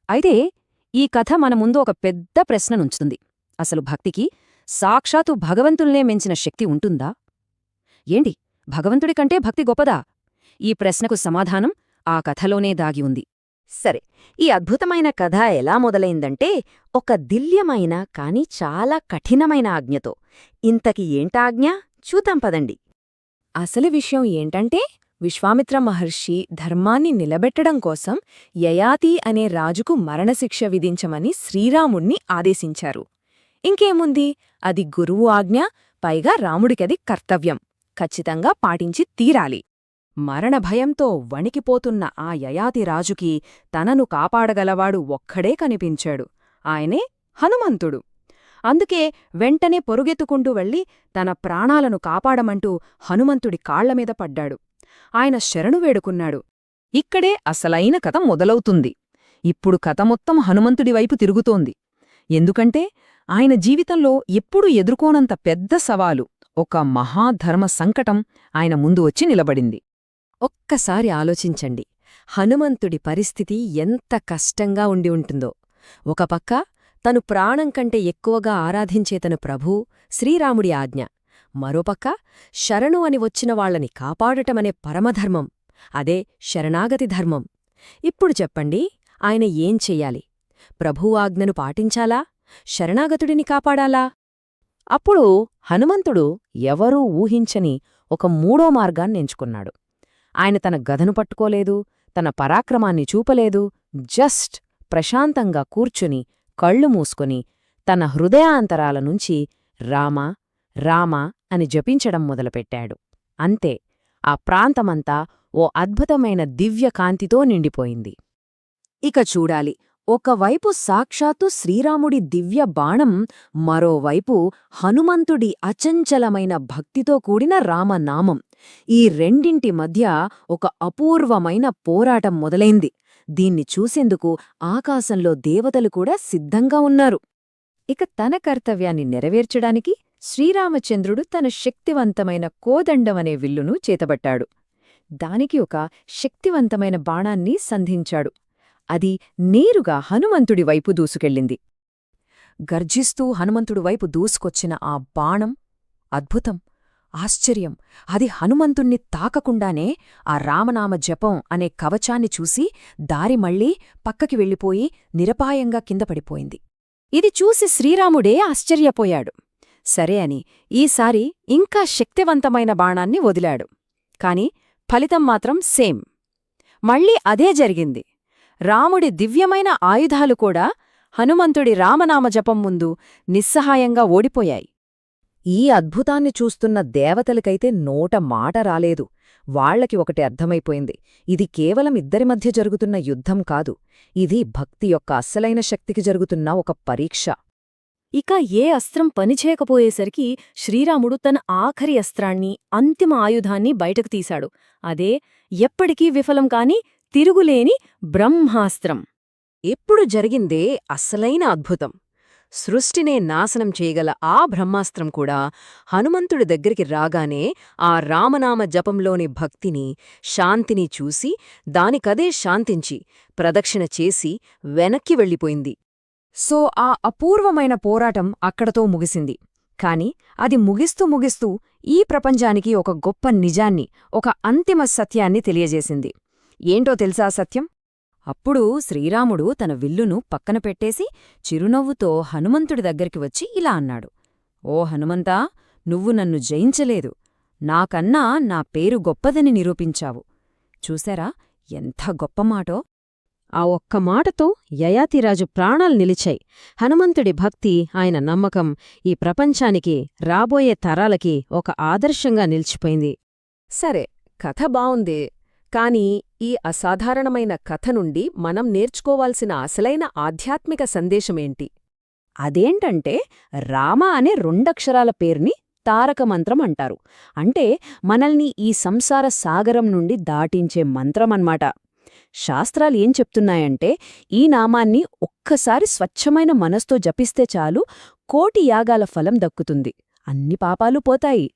అయితే ఈ కథ మన ముందు ఒక పెద్ద ప్రశ్ననుంచుతుంది. అసలు భక్తికి సాక్షాత్తు భగవంతుల్నే మించిన శక్తి ఉంటుందా? ఏంటి, భగవంతుడి కంటే భక్తి గొప్పదా? ఈ ప్రశ్నకు సమాధానం ఆ కథలోనే దాగి ఉంది. సరే, ఈ అద్భుతమైన కథ ఎలా మొదలైందంటే ఒక దివ్యమైన కాని చాలా కఠినమైన ఆజ్ఞతో. ఇంతకి ఏంటాజ్ఞ చూద్దాం పదండి. అసలు విషయం ఏంటంటే, విశ్వామిత్ర మహర్షి ధర్మాన్ని నిలబెట్టడం కోసం యయాతి అనే రాజుకు మరణశిక్ష విధించమని శ్రీరాముణ్ణి ఆదేశించారు. ఇంకేముంది, అది గురువు ఆజ్ఞ, పైగా రాముడికది కర్తవ్యం. ఖచ్చితంగా పాటించి తీరాలి. మరణభయంతో వణికిపోతున్న ఆ యయాతి రాజుకి తనను కాపాడగలవాడు ఒక్కడే కనిపించాడు. ఆయనే హనుమంతుడు. అందుకే వెంటనే పొరుగెత్తుకుంటూ వెళ్ళి తన ప్రాణాలను కాపాడమంటూ హనుమంతుడి కాళ్లమీద పడ్డాడు. ఆయన శరణు వేడుకున్నాడు. ఇక్కడే అసలైన కథ మొదలవుతుంది. ఇప్పుడు కథ మొత్తం హనుమంతుడివైపు తిరుగుతోంది. ఎందుకంటే ఆయన జీవితంలో ఎప్పుడూ ఎదుర్కోనంత పెద్ద సవాలు, ఒక మహాధర్మ సంకటం ఆయన ముందు వచ్చి నిలబడింది. ఒక్కసారి ఆలోచించండి, హనుమంతుడి పరిస్థితి ఎంత కష్టంగా ఉండి ఉంటుందో. ఒక పక్క తను ప్రాణం కంటే ఎక్కువగా ఆరాధించే తను ప్రభూ శ్రీరాముడి ఆజ్ఞ, మరోపక్క శరణు అని వచ్చిన వాళ్లని కాపాడటమనే పరమధర్మం, అదే శరణాగతి ధర్మం. ఇప్పుడు చెప్పండి, ఆయన ఏం చెయ్యాలి? ప్రభూ ఆజ్ఞను పాటించాలా? శరణాగతుడిని కాపాడాలా? అప్పుడు హనుమంతుడు ఎవరూ ఊహించని ఒక మూడో మార్గాన్నెంచుకున్నాడు. ఆయన తన గదను పట్టుకోలేదు, తన పరాక్రమాన్ని చూపలేదు. జస్ట్ ప్రశాంతంగా కూర్చుని కళ్ళు మూసుకొని తన హృదయాంతరాల నుంచి రామా రామా అని జపించడం మొదలుపెట్టాడు. అంతే, ఆ ప్రాంతమంతా ఓ అద్భుతమైన దివ్యకాంతితో నిండిపోయింది. ఇక చూడాలి, ఒకవైపు సాక్షాత్తు శ్రీరాముడి దివ్య బాణం, మరోవైపు హనుమంతుడి అచంచలమైన భక్తితో కూడిన రామనామం. ఈ రెండింటి మధ్య ఒక అపూర్వమైన పోరాటం మొదలైంది. దీన్ని చూసేందుకు ఆకాశంలో దేవతలు కూడా సిద్ధంగా ఉన్నారు. ఇక తన కర్తవ్యాన్ని నెరవేర్చడానికి శ్రీరామచంద్రుడు తన శక్తివంతమైన కోదండమనే విల్లును చేతబట్టాడు. దానికి ఒక శక్తివంతమైన బాణాన్ని సంధించాడు. అది నేరుగా హనుమంతుడి వైపు దూసుకెళ్ళింది. గర్జిస్తూ హనుమంతుడి వైపు దూసుకొచ్చిన ఆ బాణం అద్భుతం, ఆశ్చర్యం. అది హనుమంతుణ్ణి తాకకుండానే ఆ రామనామ జపం అనే కవచాన్ని చూసి దారి మళ్లీ పక్కకి వెళ్ళిపోయి నిరపాయంగా కిందపడిపోయింది. ఇది చూసి శ్రీరాముడే ఆశ్చర్యపోయాడు. సరే అని ఈసారి ఇంకా శక్తివంతమైన బాణాన్ని వదిలాడు. కాని ఫలితం మాత్రం సేమ్. మళ్ళీ అదే జరిగింది. రాముడి దివ్యమైన ఆయుధాలు కూడా హనుమంతుడి రామనామజపం ముందు నిస్సహాయంగా ఓడిపోయాయి. ఈ అద్భుతాన్ని చూస్తున్న దేవతలకైతే నోట మాట రాలేదు. వాళ్లకి ఒకటి అర్థమైపోయింది, ఇది కేవలం ఇద్దరి మధ్య జరుగుతున్న యుద్ధం కాదు, ఇది భక్తి యొక్క అస్సలైన శక్తికి జరుగుతున్న ఒక పరీక్ష. ఇక ఏ అస్త్రం పనిచేయకపోయేసరికి శ్రీరాముడు తన ఆఖరి అస్త్రాన్ని, అంతిమ ఆయుధాన్ని బయటకు తీశాడు. అదే ఎప్పటికీ విఫలం కాని తిరుగులేని బ్రహ్మాస్త్రం. ఎప్పుడు జరిగిందే అసలైన అద్భుతం. సృష్టినే నాశనం చేయగల ఆ బ్రహ్మాస్త్రం కూడా హనుమంతుడి దగ్గరికి రాగానే ఆ రామనామ జపంలోని భక్తిని, శాంతిని చూసి దానికదే శాంతించి ప్రదక్షిణ చేసి వెనక్కి వెళ్ళిపోయింది. సో ఆ అపూర్వమైన పోరాటం అక్కడతో ముగిసింది. కాని అది ముగిస్తూ ముగిస్తూ ఈ ప్రపంచానికి ఒక గొప్ప నిజాన్ని, ఒక అంతిమ సత్యాన్ని తెలియజేసింది. ఏంటో తెలుసా సత్యం? అప్పుడు శ్రీరాముడు తన విల్లును పక్కన పెట్టేసి చిరునవ్వుతో హనుమంతుడి దగ్గరికి వచ్చి ఇలా అన్నాడు, ఓ హనుమంతా, నువ్వు నన్ను జయించలేదు, నాకన్నా నా పేరు గొప్పదని నిరూపించావు. చూశారా ఎంత గొప్ప మాటో? ఆ ఒక్క మాటతో యయాతిరాజు ప్రాణాలు నిలిచాయి. హనుమంతుడి భక్తి, ఆయన నమ్మకం ఈ ప్రపంచానికి, రాబోయే తరాలకి ఒక ఆదర్శంగా నిలిచిపోయింది. సరే, కథ బావుంది. కాని ఈ అసాధారణమైన కథ నుండి మనం నేర్చుకోవాల్సిన అసలైన ఆధ్యాత్మిక సందేశమేంటి? అదేంటంటే, రామ అనే రెండక్షరాల పేరుని తారకమంత్రం అంటారు. అంటే మనల్ని ఈ సంసార సాగరం నుండి దాటించే మంత్రమన్మాట. శాస్త్రాలు ఏం చెప్తున్నాయంటే, ఈ నామాన్ని ఒక్కసారి స్వచ్ఛమైన మనస్తో జపిస్తే చాలు, కోటి యాగాల ఫలం దక్కుతుంది, అన్ని పాపాలు పోతాయి.